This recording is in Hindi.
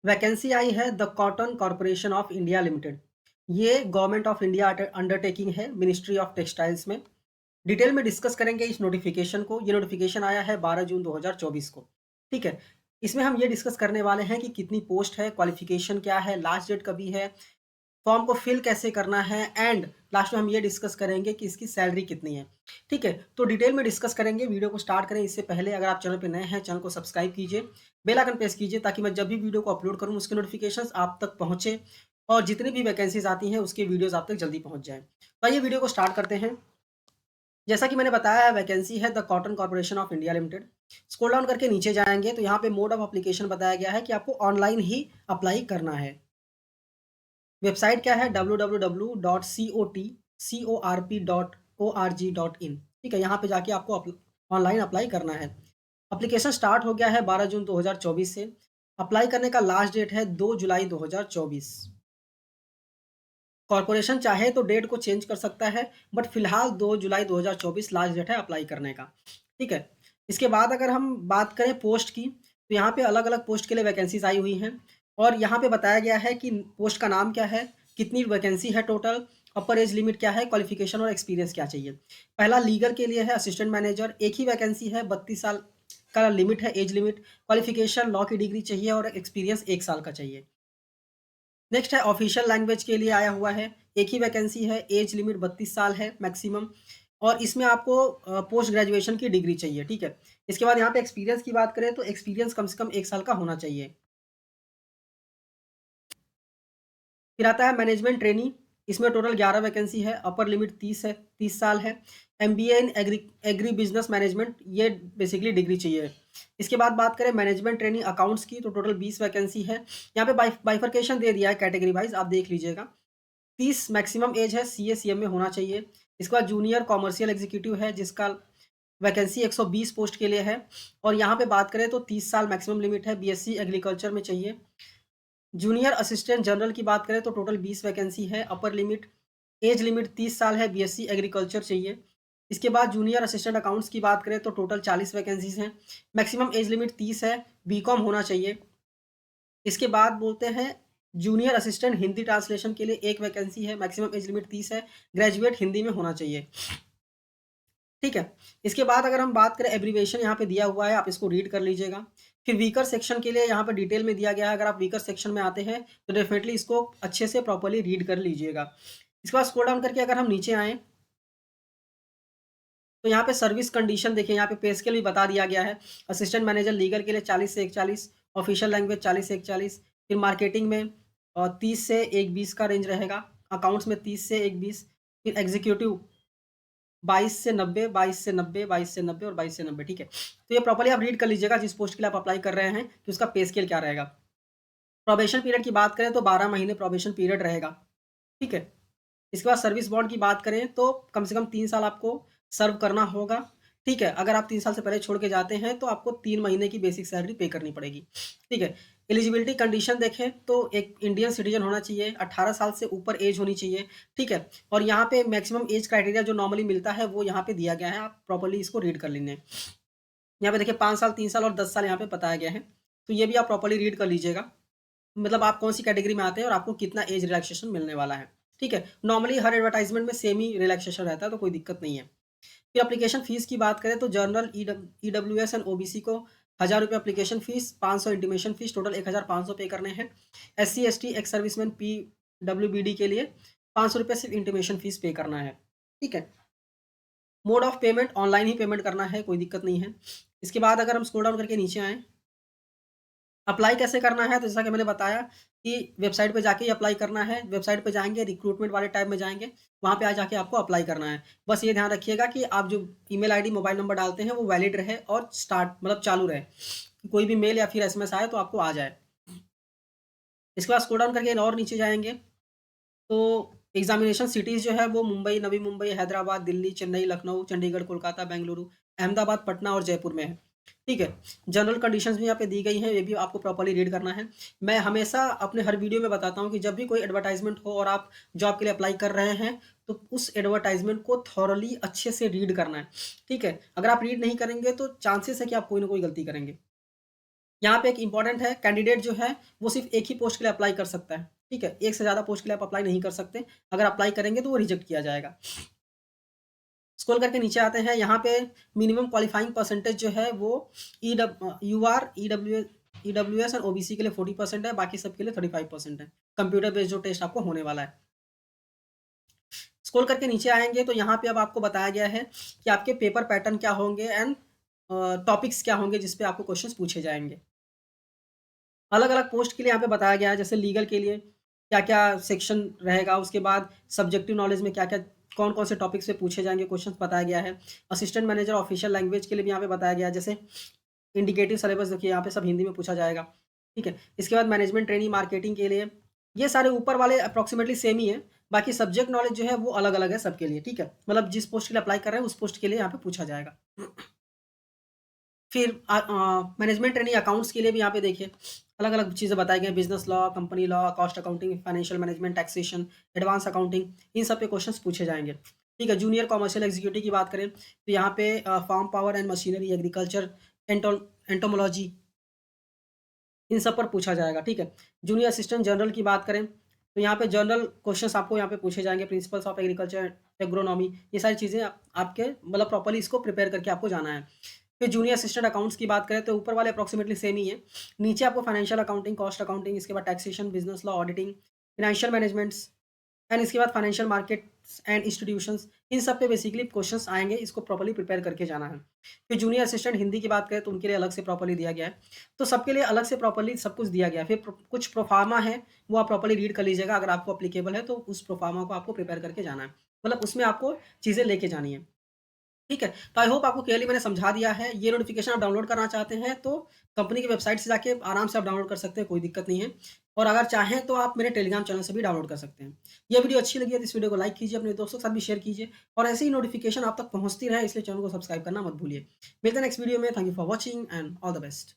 वैकेंसी आई है the cotton corporation of India limited. ये गवर्नमेंट ऑफ इंडिया अंडरटेकिंग है, मिनिस्ट्री ऑफ टेक्सटाइल्स में। डिटेल में डिस्कस करेंगे इस नोटिफिकेशन को। ये नोटिफिकेशन आया है 12 जून 2024 को। ठीक है। इसमें हम ये डिस्कस करने वाले हैं कि कितनी पोस्ट है, क्वालिफिकेशन क्या है, लास्ट डेट कभी है, फॉर्म को फिल कैसे करना है, एंड लास्ट में हम ये डिस्कस करेंगे कि इसकी सैलरी कितनी है। ठीक है, तो डिटेल में डिस्कस करेंगे। वीडियो को स्टार्ट करें इससे पहले अगर आप चैनल पे नए हैं, चैनल को सब्सक्राइब कीजिए, बेल आइकन प्रेस कीजिए ताकि मैं जब भी वीडियो को अपलोड करूँ उसके नोटिफिकेशंस आप तक पहुंचे और जितनी भी वैकेंसीज आती हैं उसके वीडियोस आप तक जल्दी पहुंच जाएं। तो आइए वीडियो को स्टार्ट करते हैं। जैसा कि मैंने बताया है, वैकेंसी है the cotton corporation of India limited. Scroll down करके नीचे जाएंगे तो यहाँ पे मोड ऑफ एप्लीकेशन बताया गया है कि आपको ऑनलाइन ही अप्लाई करना है। वेबसाइट क्या है? www.corp.org.in। ठीक है, यहाँ पे जाके आपको ऑनलाइन अप्लाई करना है। एप्लीकेशन स्टार्ट हो गया है 12 जून 2024 से। अप्लाई करने का लास्ट डेट है 2 जुलाई 2024। कॉर्पोरेशन चाहे तो डेट को चेंज कर सकता है, बट फिलहाल 2 जुलाई 2024 लास्ट डेट है अप्लाई करने का। ठीक है। इसके बाद अगर हम बात करें पोस्ट की, तो यहाँ पे अलग अलग पोस्ट के लिए वैकेंसीज आई हुई हैं और यहाँ पे बताया गया है कि पोस्ट का नाम क्या है, कितनी वैकेंसी है टोटल, अपर एज लिमिट क्या है, क्वालिफिकेशन और एक्सपीरियंस क्या चाहिए। पहला लीगल के लिए है असिस्टेंट मैनेजर, एक ही वैकेंसी है, 32 साल का लिमिट है, एज लिमिट। क्वालिफिकेशन लॉ की डिग्री चाहिए और एक्सपीरियंस 1 साल का चाहिए। नेक्स्ट है ऑफिशियल लैंग्वेज के लिए आया हुआ है, एक ही वैकेंसी है, एज लिमिट 32 साल है मैक्सिमम, और इसमें आपको पोस्ट ग्रेजुएशन की डिग्री चाहिए। ठीक है। इसके बाद यहाँ पे एक्सपीरियंस की बात करें तो एक्सपीरियंस कम से कम 1 साल का होना चाहिए। फिर आता है मैनेजमेंट ट्रेनी। इसमें टोटल 11 वैकेंसी है, अपर लिमिट 30 है, 30 साल है। MBA in agri business management, ये बेसिकली डिग्री चाहिए। इसके बाद बात करें मैनेजमेंट ट्रेनिंग अकाउंट्स की, तो टोटल 20 वैकेंसी है। यहाँ पे बाइफर्केशन दे दिया है कैटेगरी वाइज, आप देख लीजिएगा। 30 मैक्सिमम एज है, सी ए सी एम में होना चाहिए। इसके बाद जूनियर कॉमर्शियल एग्जीक्यूटिव है जिसका वैकेंसी 120 पोस्ट के लिए है। और यहाँ पे बात करें तो 30 साल मैक्सिमम लिमिट है, बीएससी एग्रीकल्चर में चाहिए। जूनियर असिस्टेंट जनरल की बात करें तो टोटल 20 वैकेंसी है, अपर लिमिट एज लिमिट 30 साल है, बीएससी एग्रीकल्चर चाहिए। इसके बाद जूनियर असिस्टेंट अकाउंट्स की बात करें तो टोटल 40 वैकेंसीज हैं, मैक्सिमम एज लिमिट 30 है, बीकॉम होना चाहिए। इसके बाद बोलते हैं जूनियर असिस्टेंट हिंदी ट्रांसलेशन के लिए एक वैकेंसी है, मैक्सिमम एज लिमिट 30 है, ग्रेजुएट हिंदी में होना चाहिए। ठीक है। इसके बाद अगर हम बात करें एब्रीविएशन यहाँ पे दिया हुआ है, आप इसको रीड कर लीजिएगा। फिर वीकर सेक्शन के लिए यहाँ पे डिटेल में दिया गया है, अगर आप वीकर सेक्शन में आते हैं तो डेफिनेटली इसको अच्छे से प्रॉपर्ली रीड कर लीजिएगा। इसके बाद स्क्रॉल डाउन करके अगर हम नीचे आए तो यहाँ पे सर्विस कंडीशन देखिए, यहाँ पे पे स्केल भी बता दिया गया है। असिस्टेंट मैनेजर लीगल के लिए 40 से 41, ऑफिशियल लैंग्वेज 40 से 41, फिर मार्केटिंग में 30 से 120 का रेंज रहेगा, अकाउंट्स में 30 से 120, फिर एग्जीक्यूटिव 22 से 90, 22 से 90, 22 से 90 और 22 से 90। ठीक है। तो ये प्रॉपर्ली आप रीड कर लीजिएगा जिस पोस्ट के लिए आप अप्लाई कर रहे हैं कि उसका पे स्केल क्या रहेगा। प्रोबेशन पीरियड की बात करें तो 12 महीने प्रोबेशन पीरियड रहेगा। ठीक है। इसके बाद सर्विस बॉन्ड की बात करें तो कम से कम 3 साल आपको सर्व करना होगा। ठीक है। अगर आप 3 साल से पहले छोड़ के जाते हैं तो आपको 3 महीने की बेसिक सैलरी पे करनी पड़ेगी। ठीक है। एलिजिबिलिटी कंडीशन देखें तो एक इंडियन सिटीजन होना चाहिए, 18 साल से ऊपर एज होनी चाहिए। ठीक है। और यहाँ पे मैक्सिमम एज क्राइटेरिया जो नॉर्मली मिलता है वो यहाँ पे दिया गया है, आप प्रॉपर्ली इसको रीड कर लेंगे। यहाँ पे देखिए 5 साल, 3 साल और 10 साल यहाँ पे बताया गया है, तो ये भी आप प्रॉपर्ली रीड कर लीजिएगा। मतलब आप कौन सी कैटेगरी में आते हैं और आपको कितना एज रिलैक्सेशन मिलने वाला है। ठीक है। नॉर्मली हर एडवर्टाइजमेंट में सेम ही रिलैक्सेशन रहता है तो कोई दिक्कत नहीं है। फिर एप्लीकेशन फीस की बात करें तो जनरल ईडब्ल्यूएस एंड ओबीसी को 1000 रुपये application fees, 500 intimation fees, total 1500 पे करने हैं। SC ST ex serviceman PWBD के लिए 500 रुपये सिर्फ इंटीमेशन फीस पे करना है। ठीक है। Mode of payment online he payment करना है, कोई दिक्कत नहीं है। इसके बाद अगर हम स्क्रॉल डाउन करके नीचे आएँ, अप्लाई कैसे करना है, तो जैसा कि मैंने बताया कि वेबसाइट पे जाके ही अप्लाई करना है। वेबसाइट पे जाएँगे, रिक्रूटमेंट वाले टैब में जाएँगे, वहाँ पे आ जाके आपको अप्लाई करना है। बस ये ध्यान रखिएगा कि आप जो ईमेल आईडी, मोबाइल नंबर डालते हैं वो वैलिड रहे और स्टार्ट मतलब चालू रहे, कि कोई भी मेल या फिर एसएमएस आए तो आपको आ जाए। इसके बाद स्क्रॉल डाउन करके और नीचे जाएँगे तो एग्ज़ामिनेशन सिटीज़ जो है वो मुंबई, नवी मुंबई, हैदराबाद, दिल्ली, चेन्नई, लखनऊ, चंडीगढ़, कोलकाता, बेंगलुरु, अहमदाबाद, पटना और जयपुर में है। ठीक है। जनरल कंडीशंस भी यहाँ पे दी गई हैं, ये भी आपको प्रॉपर्ली रीड करना है। मैं हमेशा अपने हर वीडियो में बताता हूँ कि जब भी कोई एडवर्टाइज़मेंट हो और आप जॉब के लिए अप्लाई कर रहे हैं, तो उस एडवर्टाइज़मेंट को थॉरली अच्छे से रीड करना है। ठीक है। अगर आप रीड नहीं करेंगे तो चांसेस है कि आप कोई ना कोई गलती करेंगे। यहाँ पे एक इम्पॉर्टेंट है, कैंडिडेट जो है वो सिर्फ़ एक ही पोस्ट के लिए अप्लाई कर सकता है, ठीक है? एक से ज़्यादा पोस्ट के लिए आप अप्लाई नहीं कर सकते, अगर अप्लाई करेंगे तो वो रिजेक्ट किया जाएगा। स्क्रॉल करके नीचे आते हैं, यहाँ पे मिनिमम क्वालिफाइंग परसेंटेज जो है वो यूआर, ईडब्ल्यूएस और ओबीसी के लिए 40% है, बाकी सबके लिए 35% है। कंप्यूटर बेस्ड जो टेस्ट आपको होने वाला है। स्क्रॉल करके नीचे आएँगे तो यहाँ पे अब आपको बताया गया है कि आपके पेपर पैटर्न क्या होंगे एंड टॉपिक्स क्या होंगे जिस पे आपको क्वेश्चंस पूछे जाएँगे। अलग-अलग पोस्ट के लिए यहाँ पे बताया गया है, जैसे लीगल के लिए क्या-क्या सेक्शन रहेगा, उसके बाद सब्जेक्टिव नॉलेज में क्या-क्या कौन-कौन से टॉपिक्स पे पूछे जाएँगे क्वेश्चंस बताया गया है। असिस्टेंट मैनेजर ऑफिशियल लैंग्वेज के लिए भी यहाँ पे बताया गया है, जैसे इंडिकेटिव सिलेबस देखिए यहाँ पे सब हिंदी में पूछा जाएगा, ठीक है। इसके बाद मैनेजमेंट ट्रेनिंग मार्केटिंग के लिए, ये सारे ऊपर वाले अप्रॉक्सिमेटली सेम ही है, बाकी सब्जेक्ट नॉलेज जो है वो अलग-अलग है सबके लिए, ठीक है। मतलब जिस पोस्ट के लिए अप्लाई कर रहे हैं उस पोस्ट के लिए यहाँ पे पूछा जाएगा। फिर मैनेजमेंट ट्रेनिंग अकाउंट्स के लिए भी यहाँ पे देखिए अलग-अलग चीज़ें बताई गई हैं, business law, company law, cost accounting, financial management, taxation, advance accounting, इन सब पे क्वेश्चंस पूछे जाएँगे। ठीक है, जूनियर कमर्शियल एग्जीक्यूटिव की बात करें तो यहाँ पे farm power and machinery, agriculture, entomology, इन सब पर पूछा जाएगा, ठीक है। जूनियर असिस्टेंट जनरल की बात करें तो यहाँ पे जनरल क्वेश्चंस आपको यहाँ पे पूछे जाएँगे, प्रिंसिपल्स ऑफ एग्रीकल्चर, एग्रोनॉमी, ये सारी चीज़ें आपके मतलब प्रॉपर्ली इसको प्रिपेयर करके आपको जाना है। फिर जूनियर असिस्टेंट अकाउंट्स की बात करें तो ऊपर वाले अप्रॉक्सिमेटली सेम ही है। नीचे आपको फाइनेंशियल अकाउंटिंग, कॉस्ट अकाउंटिंग, इसके बाद taxation, business law, auditing, financial managements and इसके बाद फाइनेंशियल मार्केट्स एंड इंस्टीट्यूशंस, इन सब पे बेसिकली क्वेश्चंस आएँगे, इसको प्रॉपर्ली प्रिपेयर करके जाना है। फिर जूनियर असिस्टेंट हिंदी की बात करें तो उनके लिए अलग से प्रॉपर्ली दिया गया है। तो सबके लिए अलग से प्रॉपर्ली सब कुछ दिया गया है। फिर कुछ प्रोफ़ार्मा है, वो आप प्रॉपर्ली रीड कर लीजिएगा, अगर आपको एप्लीकेबल है तो उस प्रोफ़ार्मा को आपको प्रिपेयर करके जाना है। मतलब उसमें आपको चीज़ें लेके जानी है। ठीक है, तो आई होप आपको क्लियरली मैंने समझा दिया है। ये नोटिफ़िकेशन आप डाउनलोड करना चाहते हैं तो कंपनी की वेबसाइट से जाके आराम से आप डाउनलोड कर सकते हैं, कोई दिक्कत नहीं है। और अगर चाहें तो आप मेरे टेलीग्राम चैनल से भी डाउनलोड कर सकते हैं। ये वीडियो अच्छी लगी है तो इस वीडियो को लाइक कीजिए, अपने दोस्तों के साथ भी शेयर कीजिए और ऐसे ही नोटिफ़िकेशन आप तक पहुँचती रहे, इसलिए चैनल को सब्सक्राइब करना मत भूलिए। मिलते हैं नेक्स्ट वीडियो में। Thank you for watching and all the best.